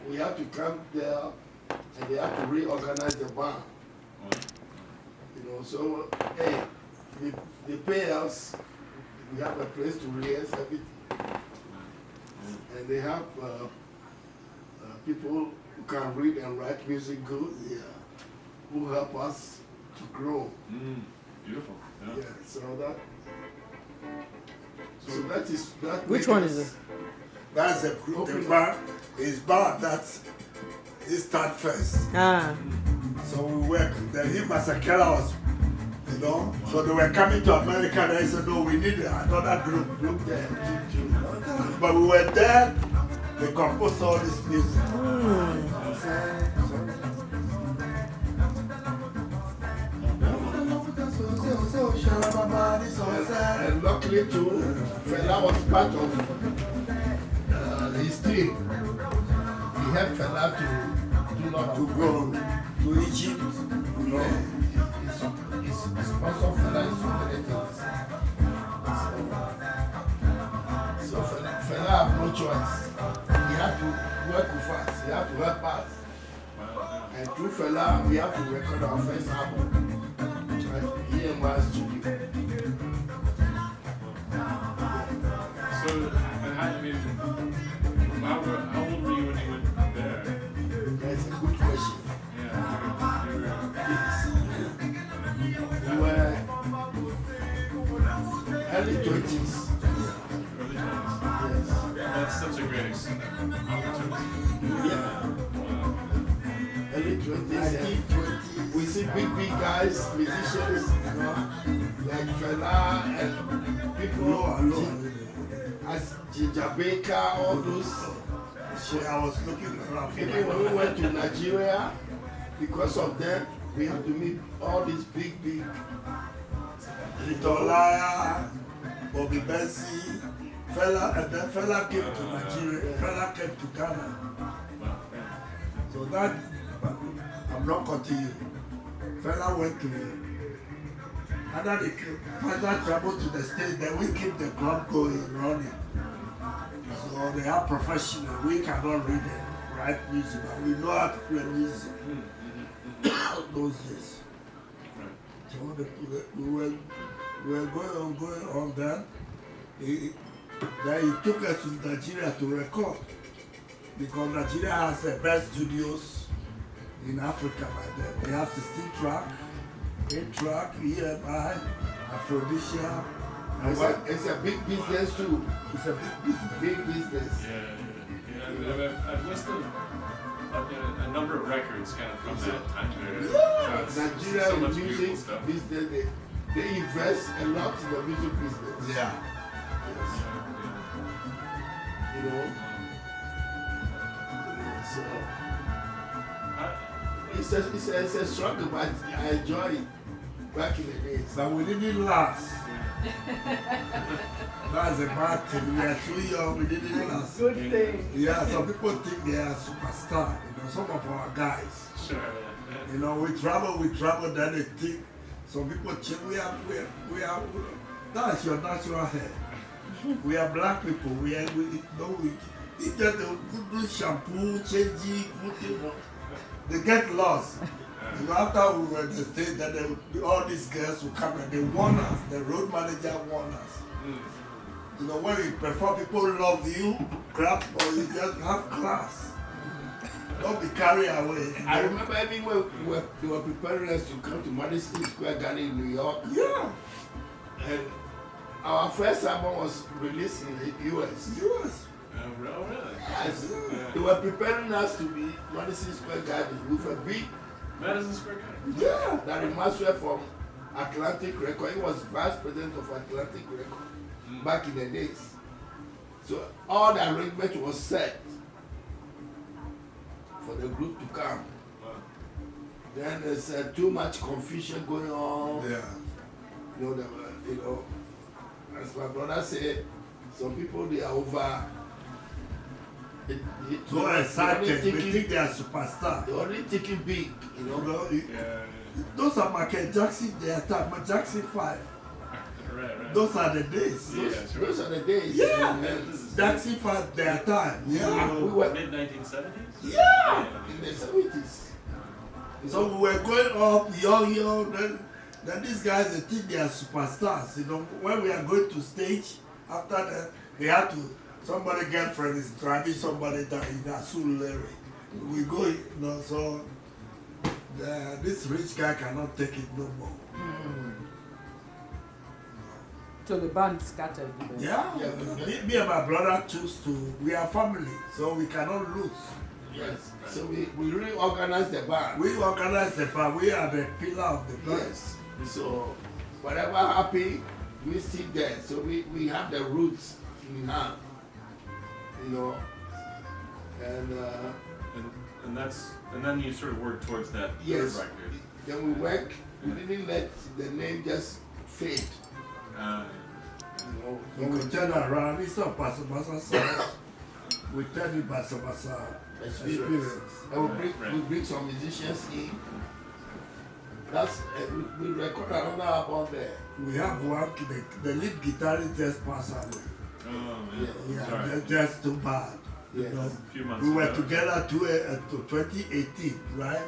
we have to come there and they have to reorganize the band. You know, so hey, they pay us, we have a place to rehearse everything. And they have people who can read and write music good, who help us to grow. Beautiful. Yeah, so that is that. Which one is it? That's a group. The band is band that he start first. Ah. So we work. Then him as a killer was, you know. So they were coming to America. They said, no, we need another group there. But we were there. They composed all this music. And luckily too, Fela was part of his team. He helped Fela to do not To go to Egypt, you know. He's sponsor Fela in so many things. So Fela have no choice. He have to work with us. He have to help us. And through Fela, we have to record our first album. He and my studio. So, how old were you when you went there? That's a good question. Yeah, We were early 20s. early 20s. Yes. That's such a great opportunity. Yeah. Early 20s. I And think 20. we see big guys, musicians, you know, like Fela and people as Ginger Baker, all those. So I was looking around. Even when we went to Nigeria, because of them, we have to meet all these big. Little Liar, Bobby Bessie, Fela, and then Fela came to Nigeria, Fela came to Ghana. So that, I'm not continuing. Fela went to, after they Fela traveled to the States, then we keep the club going, running. So they are professional, we cannot read and write music, but we know how to play music. Those days. So we were going on then. Then he took us to Nigeria to record. Because Nigeria has the best studios in Africa by then. They have 16 track, 8 track, EMI, Aphrodisia. It's a big business too. It's a big business. Yeah. I've listed a number of records kind of from that time period. Nigeria So much music beautiful stuff. business, they invest a lot in the music business. Yeah. You know. So it's a struggle, but I enjoy it back in the days. But we didn't last. That's a bad thing. We are too young, we didn't last. Good thing. Yeah, some people think they are superstar. You know, some of our guys. Sure. You know, we travel, then they think. Some people think we are, that's your natural hair. We are black people. We just do shampoo, changing, you know. They get lost. You know, after we were in the state, then all these girls will come and they warn us. The road manager warned us. You know, when you perform, people love you, clap, or you just have class. Don't be carried away. I remember everywhere they were preparing us to come to Madison Square Garden in New York. Yeah. And our first album was released in the US. US. Oh, really? Yes. They were preparing us to be Madison Square Garden with a big Madison Square Garden. Yeah. Larry Maxwell from Atlantic Record. He was vice president of Atlantic Record back in the days. So all the arrangement was set for the group to come. Then there's too much confusion going on. Yeah. You know, as my brother said, some people they are over. So excited, they think they are superstar. They're only thinking big, you know. Those are Michael Jackson, they are time, Jackson 5. Right. Those are the days. Yeah, sure. Those are the days. Yeah. This is Taxi for their time. Yeah. We were mid 1970s. Yeah. in the 70s. So we were going up, young, then these guys, they think they are superstars. You know, when we are going to stage, after that, they had to, somebody girlfriend is driving somebody down in Asulere. We go, you know, so this rich guy cannot take it no more. So the band scattered. Yeah, me and my brother choose to, we are family, so we cannot lose. Yes. So we reorganized the band. We organize the band, we are the pillar of the band. Yes. So whatever happy, we still there. So we have the roots in hand. You know. And And then you sort of work towards that yes. third record. Then we work. We didn't let the name just fade. You know. So we turn around, it's not Basabasa song. We turn it Basabasa experience. And Right. we bring some musicians in. That's we record another album there. We have one, the lead guitarist just passed away. Oh, Yeah. Yeah, Sorry. that's just too bad. You Yes. know, A few months we were ago. together to 2018, right?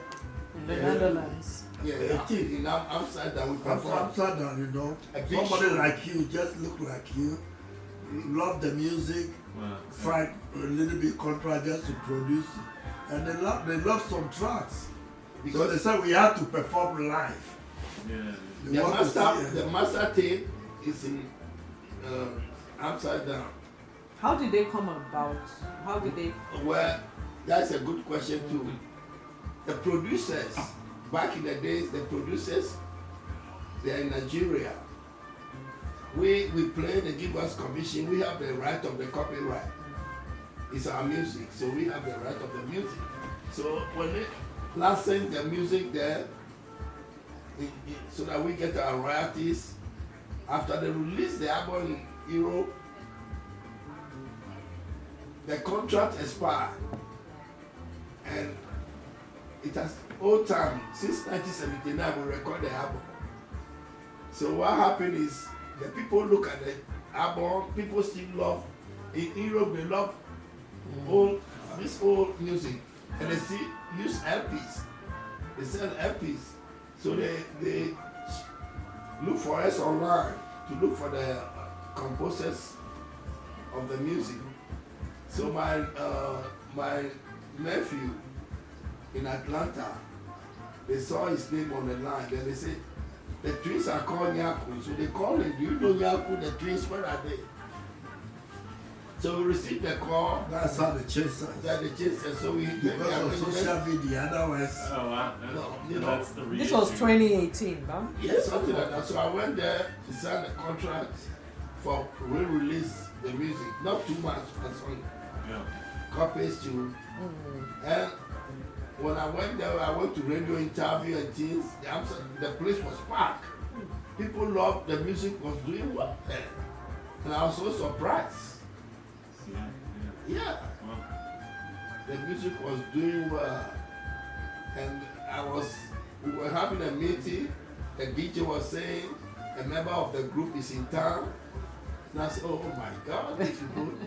In the Yeah. Netherlands. Yeah, in Amsterdam we performed. Amsterdam, you know, A big somebody show. like you, just look like you, love the music, Wow. fight a little bit contract just to produce it. And they love some tracks. So they Because said we had to perform live. Yeah. They want to see the master tape is in Amsterdam. How did they come about? How did they? Well, that's a good question too. The producers, back in the days, they're in Nigeria. We play, they give us commission, we have the right of the copyright. It's our music, so we have the right of the music. So when they license the music there, so that we get our royalties, after they release the album in Europe, the contract expired. And it has old time, since 1979 we record the album. So what happened is the people look at the album, people still love, in Europe they love this old music, and they still use LPs. They sell LPs. So they look for us online to look for the composers of the music. So my nephew in Atlanta, they saw his name on the line. Then they said, the twins are called Nyaku. So they called him, do you know Nyaku, the twins, where are they? So we received the call. That's how they chase us. That they chased us. So we Because of social media, otherwise, Oh wow. No, you know, That's the This reason. was 2018, huh? yes, something like that. So I went there to sign the contract for re-release the music. Not too much, but some Yeah. copies too. And when I went there, I went to radio interview and things. The place was packed. People loved the music was doing well there. And I was so surprised. Yeah. Yeah, Well, the music was doing well. And we were having a meeting. The DJ was saying a member of the group is in town. And I said, oh my God, this is good.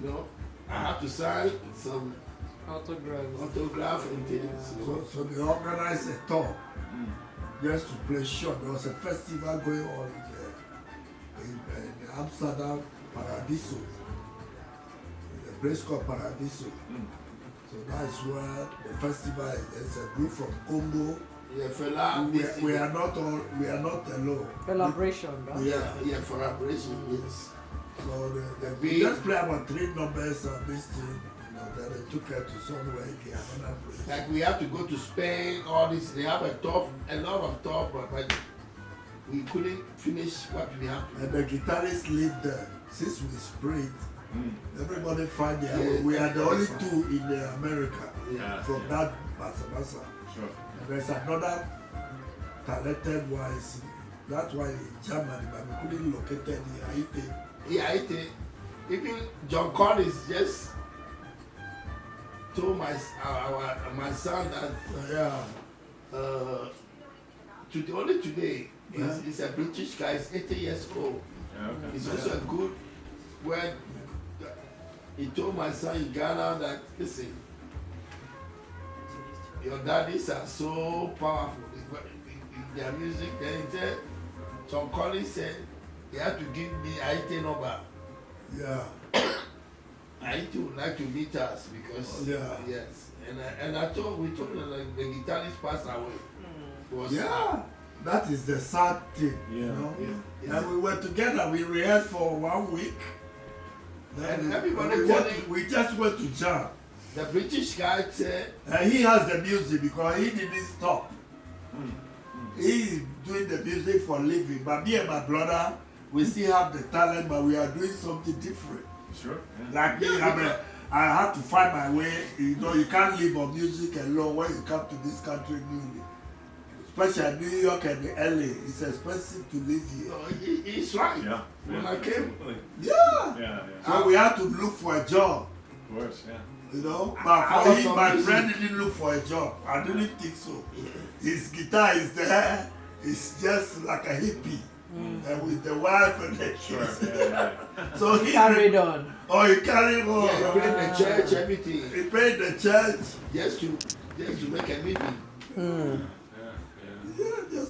You know, I had to sign some Autographs. autograph and things. You know. so they organized a tour just to play show. There was a festival going on in Amsterdam, Paradiso. A place called Paradiso. So that's where the festival is. There's a group from Congo. Yeah, fella, We are not alone. Celebration, huh? yeah, for operation, yes. So The we big- just play about 3 numbers on this thing. You know, then they took her to somewhere again, another place. Like we have to go to Spain, all this. They have a lot of tough, but we couldn't finish what we have to. And the guitarist lived there. Since we sprayed, everybody find their Yeah, way. We are the only that's 2 in America Yeah. from that Basa. sure. And there's another talented one. That's why in Germany, but we couldn't locate any. Yeah, even John Collins just told my son that Yeah. only today. Yeah. He's a British guy. He's 80 years old. Yeah, okay. He's also a good word. He told my son in Ghana that, listen, your daddies are so powerful. Their music, then he said, Tom Collins said, he had to give me Aite number. Yeah. Aite would like to meet us because, yes. And we told him like the guitarist passed away. Was Yeah. That is the sad thing, you know. Yeah. And we were together, we rehearsed for 1 week. Then And we- everybody we, telling- went, we just went to jam. The British guy said, And he has the music because he didn't stop. He is doing the music for living. But me and my brother, we still have the talent, but we are doing something different. Sure. Yeah. Like me, I had to find my way. You know, you can't live on music alone when you come to this country newly. Especially New York and LA. It's expensive to live here. no, he's right. Yeah. When yeah. I came, Absolutely. Yeah. Yeah, yeah. So we had to look for a job. Of course, yeah. You know, I but for was him, so my busy. friend didn't look for a job. I didn't think so. His guitar is there. It's just like a hippie, and with the wife and the Sure. kids. Yeah, yeah. So he Carried on. Oh, he carried on. yeah, he played the church, everything, He paid the church. just to make a living. Yeah, yeah. Yeah, just